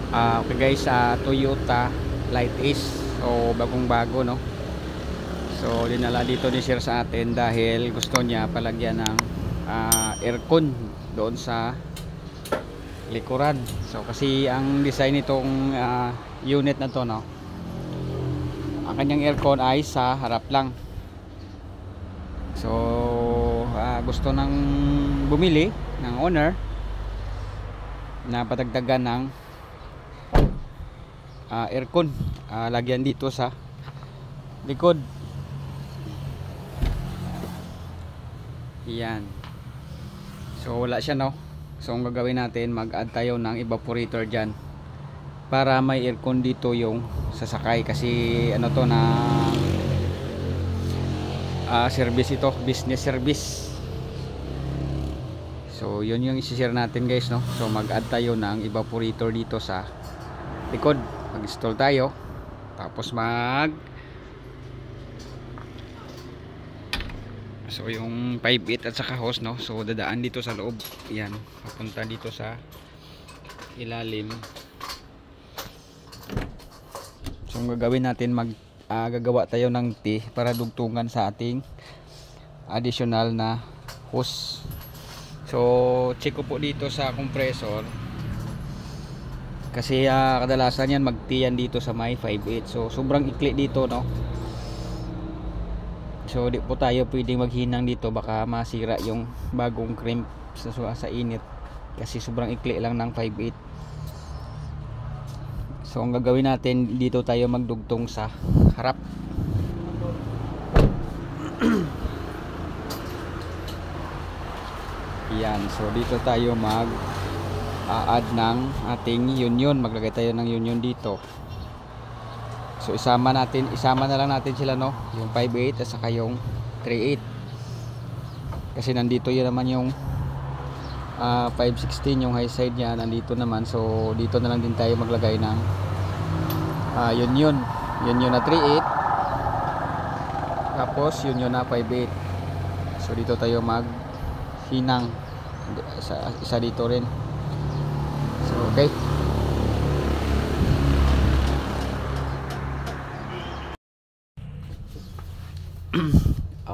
Okay guys, Toyota Light Ace. So bagong bago, no. So dinala dito ni sir sa atin dahil gusto niya palagyan ng aircon doon sa likuran. So kasi ang design nitong unit na to, no, ang kanyang aircon ay sa harap lang. So gusto ng bumili ng owner na patagdagan ng aircon, lagyan dito sa likod. Yan. So wala siya, no. So ang gagawin natin, mag-add tayo ng evaporator dyan para may aircon dito yung sasakay. Kasi ano to na service ito, business service. So yun yung isi-share natin guys, no. So mag-add tayo ng evaporator dito sa likod. Mag-install tayo, tapos so yung 5.8 at saka hose, no. So dadaan dito sa loob. Yan, papunta dito sa ilalim. So ang gagawin natin, gagawa tayo ng T para dugtungan sa ating additional na hose. So check ko po dito sa compressor kasi kadalasan yan mag-T yan dito sa may 5.8. So sobrang ikli dito, no. So di po tayo pwedeng maghinang dito, baka masira yung bagong crimp sa init kasi sobrang ikli lang ng 5.8. So ang gagawin natin, dito tayo magdugtong sa harap. Yan, so dito tayo mag-add ng ating union. Maglagay tayo ng union dito. So isama na lang natin sila, no, yung 5.8 at saka yung 3.8 kasi nandito yun naman yung 5.16 yung high side nya nandito naman. So dito na lang din tayo maglagay ng union na 3.8 tapos union na 5.8. so dito tayo maghinang isa dito rin. So okay.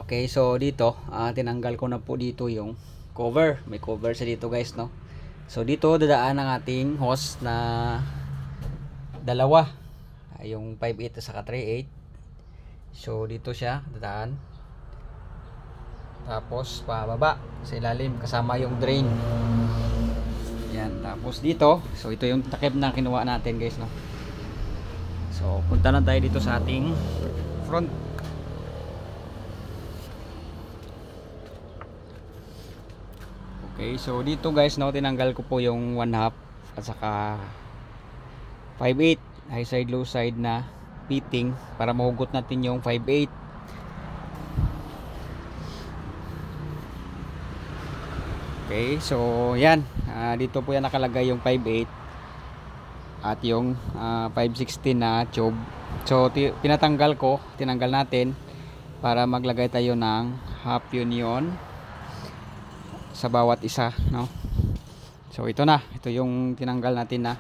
Okay, so dito tinanggal ko na po dito yung cover. May cover sa dito guys, no. So dito dadaan ang ating hose na dalawa, yung 5.8 at saka 3.8. So dito siya dadaan, tapos pababa sa ilalim kasama yung drain. Yan, tapos dito, so ito yung takip na kinuha natin guys, no. So punta na tayo dito sa ating front. Okay, so dito guys, no, tinanggal ko po yung 1/2 at saka 5.8 high side low side na fitting para mahugot natin yung 5.8. Okay, so yan, dito po yan nakalagay yung 5.8 at yung 5.16 na tube. So tinanggal natin para maglagay tayo ng half union sa bawat isa, no. So ito yung tinanggal natin na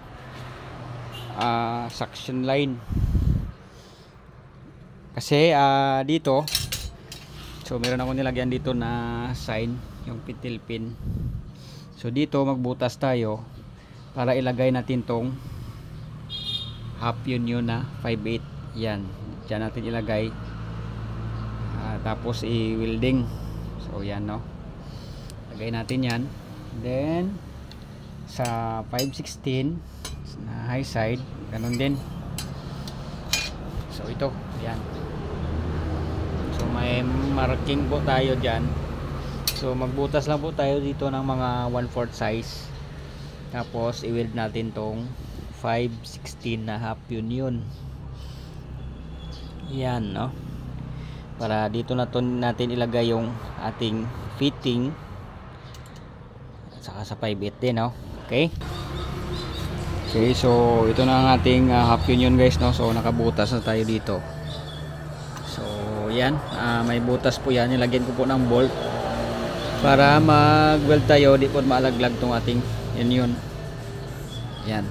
suction line kasi dito, so meron ako nilagyan dito na sign, yung pitil pin. So dito magbutas tayo para ilagay natin tong half union na 5.8. yan, dyan natin ilagay, tapos i-welding. So yan, no, lagay natin yan. Then sa 5.16 na high side ganun din. So ito, yan. So may marking po tayo dyan. So magbutas lang po tayo dito ng mga 1/4 size, tapos i-weld natin tong 5.16 na half union. Yan, no, para dito natin ilagay yung ating fitting saka sa 5.8 din, no. Okay. Okay, so ito na ang ating half union guys, no. So nakabutas na tayo dito. So yan, may butas po yan. Nilagyan ko po ng bolt para mag-weld tayo, di po maalaglag tong ating union. Yan.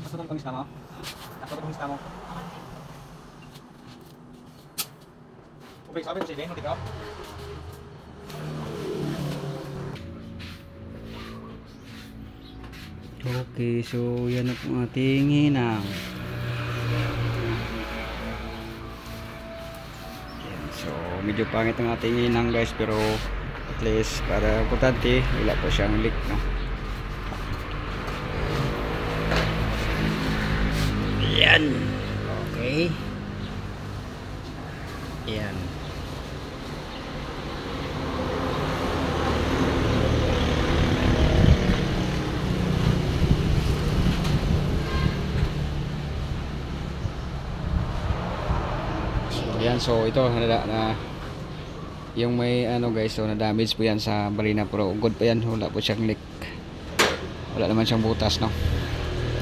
Masuk ang pangista mo? Masuk ang pangista mo? Okay, sabi mo si Leno, ikaw? Okay, so yan na po ating hinang. Yan, so medyo pangit ang ating hinang guys, pero at least para importante wala po siyang leak, no? Yan. Okay. Yan. Yan, so ito na yung may ano guys, so na damage po yan sa balina, pero good pa yan, wala po siyang leak, wala naman siyang butas, no?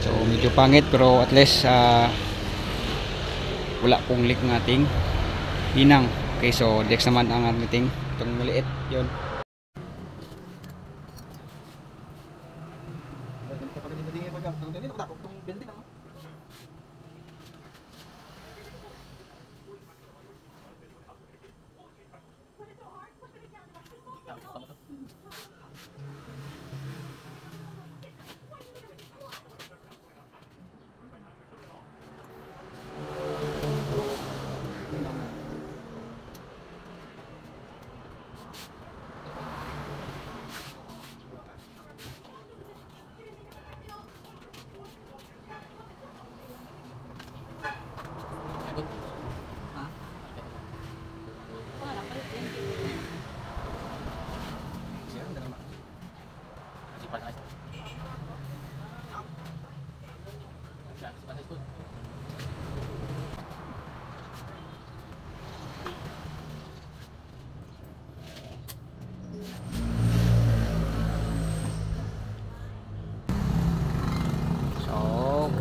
So medyo pangit pero at least wala pong leak ng ating hinang. Okay, so next naman ang ating itong maliit yun.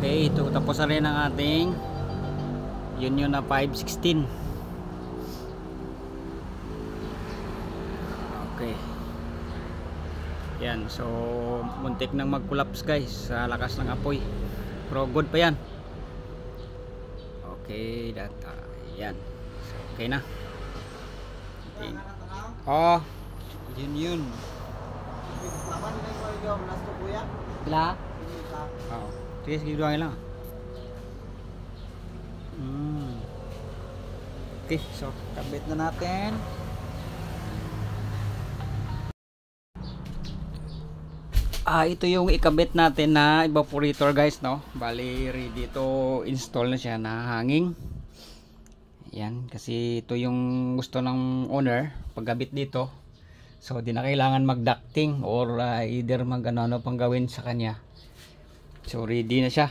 Okay, ito tapos na rin ang ating Union na 516. Okay. Yan, so muntik nang mag-collapse guys sa lakas ng apoy. Pero good pa yan. Okay, data. Yan. So, okay na. Oh, Union. Sila? Oo. Sige, sige, doang lang. Okay, so kabit na natin. Ito yung ikabit natin na evaporator guys, no? Bali ready to install na siya na hanging. Yan, kasi ito yung gusto ng owner pagkabit dito. So di na kailangan mag-ducting or either mag-ano pang gawin sa kanya. So ready na siya.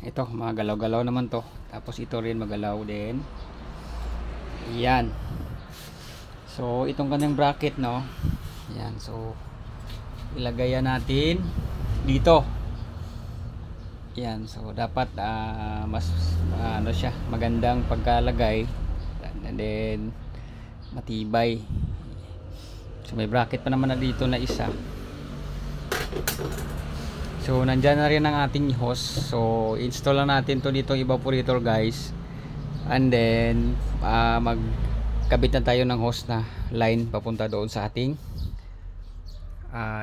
Ito, magalaw-galaw naman to. Tapos ito rin magalaw din. Yan. So itong kanyang bracket, no? Yan, so ilagayan natin dito. Yan, so dapat mas ano siya, magandang pagkalagay, and then matibay. So may bracket pa naman na dito na isa. So nandyan na rin ang ating hose. So install lang natin to dito evaporator guys, and then magkabit na tayo ng hose na line papunta doon sa ating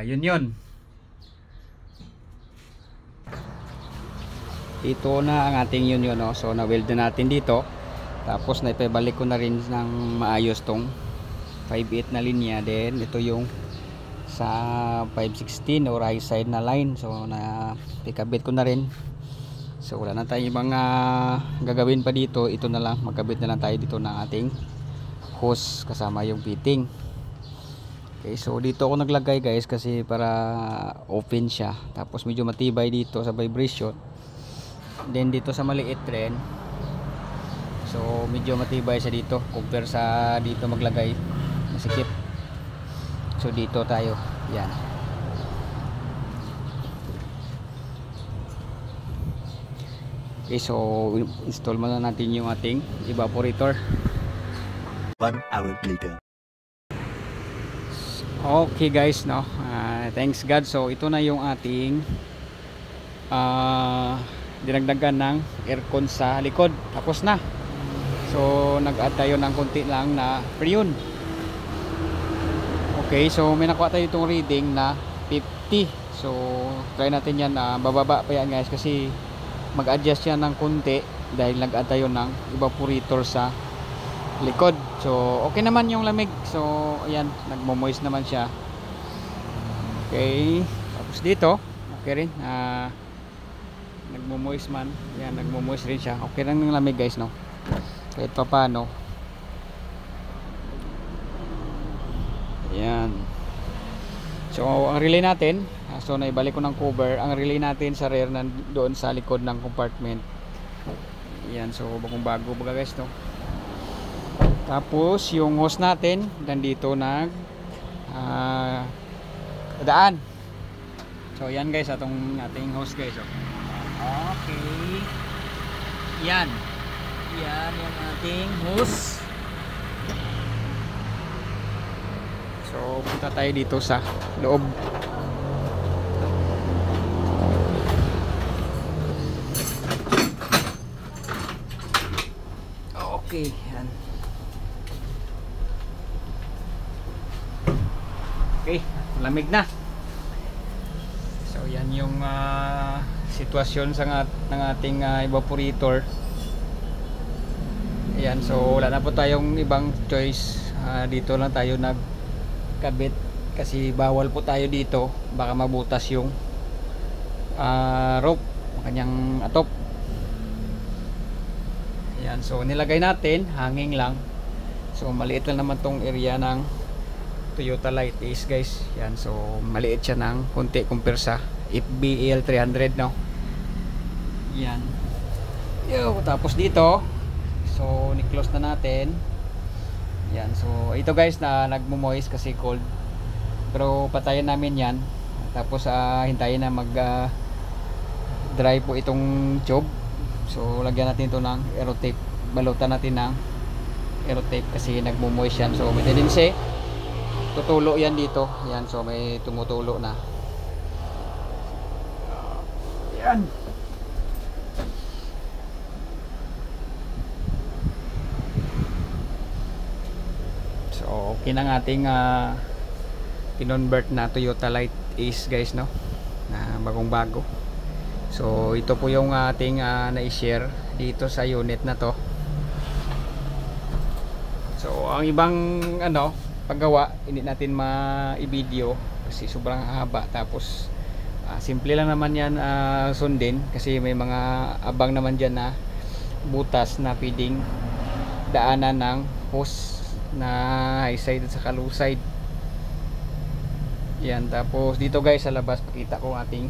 Union. Ito na ang ating Union, no? So na weld na natin dito, tapos naipabalik ko na rin ng maayos tong 5/8 na linya. Then ito yung sa 516 or high side na line, so na ikabit ko na rin. So wala na tayong mga gagawin pa dito. Ito na lang, magkabit na lang tayo dito ng ating hose kasama yung fitting. Okay, so dito ako naglagay guys kasi para open siya, tapos medyo matibay dito sa vibration. Then dito sa maliit rin, so medyo matibay siya dito compare sa dito maglagay masikip. So dito tayo, yan. Okay, so install muna natin yung ating evaporator. 1 hour later. Okay guys, no, Thanks God. So ito na yung ating dinagdagan ng aircon sa likod. Tapos na. So nag-add tayo ng konti lang na freon. Okay, so may nakuha tayo itong reading na 50. So try natin yan, bababa pa yan guys kasi mag-adjust yan ng konti dahil nag-add tayo ng evaporator sa likod. So okay naman yung lamig. So ayan, nagmo-moist naman siya. Okay, tapos dito okay rin, nagmo-moist man. Ayan, nagmo-moist rin siya. Okay lang yung lamig guys, no? Kahit pa paano. Ayan. So ang relay natin, so naibalik ko ng cover. Ang relay natin sa rear doon sa likod ng compartment. Ayan, so bagong bago baga guys, no? Tapos yung hose natin nandito daan. So yan guys, atong ating hose guys, oh. Okay. Yan yung ating hose. So punta tayo dito sa loob. Okay, yan. Okay, lamig na. So yan yung sitwasyon ng ating evaporator. Ayan, so wala na po tayong ibang choice. Dito lang tayo nagkabit kasi bawal po tayo dito, baka mabutas yung rope, kanyang atop. Ayan, so nilagay natin hanging lang. So maliit lang naman tong area ng Toyota Light Ace guys. Yan, so maliit siya ng konti compare sa FBL 300, no? Yan. Tapos dito, so ni-close na natin. Yan, so ito guys na nagmo-moist kasi cold. Pero patayin namin yan. Tapos hintayin na mag dry po itong tube. So lagyan natin ito ng aerotape. Balutan natin ng aerotape kasi nagmo-moist yan. So may tendency tutulo yan dito. Yan, so may tumutulo na. Yan. So okay ng ating kinonvert na Toyota Light Ace guys, no? Na bagong bago. So ito po yung ating na-share dito sa unit na to. So ang ibang paggawa hindi natin ma-i-video kasi sobrang haba. Tapos simple lang naman yan sundin kasi may mga abang naman dyan na butas na pwedeng daanan ng hose na high side at saka low side. Yan, tapos dito guys sa labas pakita ko ating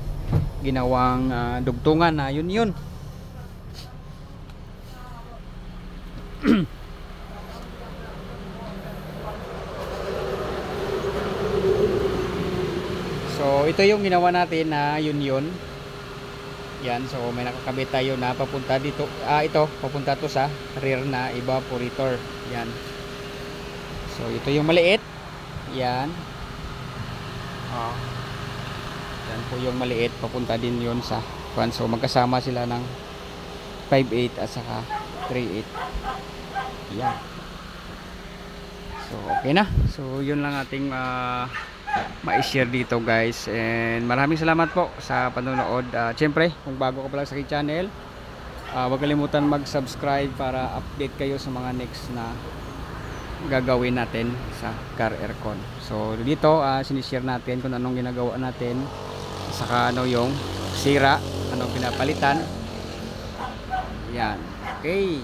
ginawang dugtungan na yun. So ito yung ginawa natin na yun. Yan, so may nakakabit tayo na papunta dito. Ito papunta to sa rear na evaporator. Yan. So ito yung maliit. Yan. Yan po yung maliit, papunta din yun sa front. So magkasama sila ng 5.8 at saka 3.8. Yan. So okay na. So yun lang ating ma-share dito guys. And maraming salamat po sa panonood. Siyempre kung bago ka pa lang sa aking channel, huwag kalimutan mag-subscribe para update kayo sa mga next na gagawin natin sa car aircon. So dito sinishare natin kung anong ginagawa natin, saka yung sira, anong pinapalitan. Yan. Okay.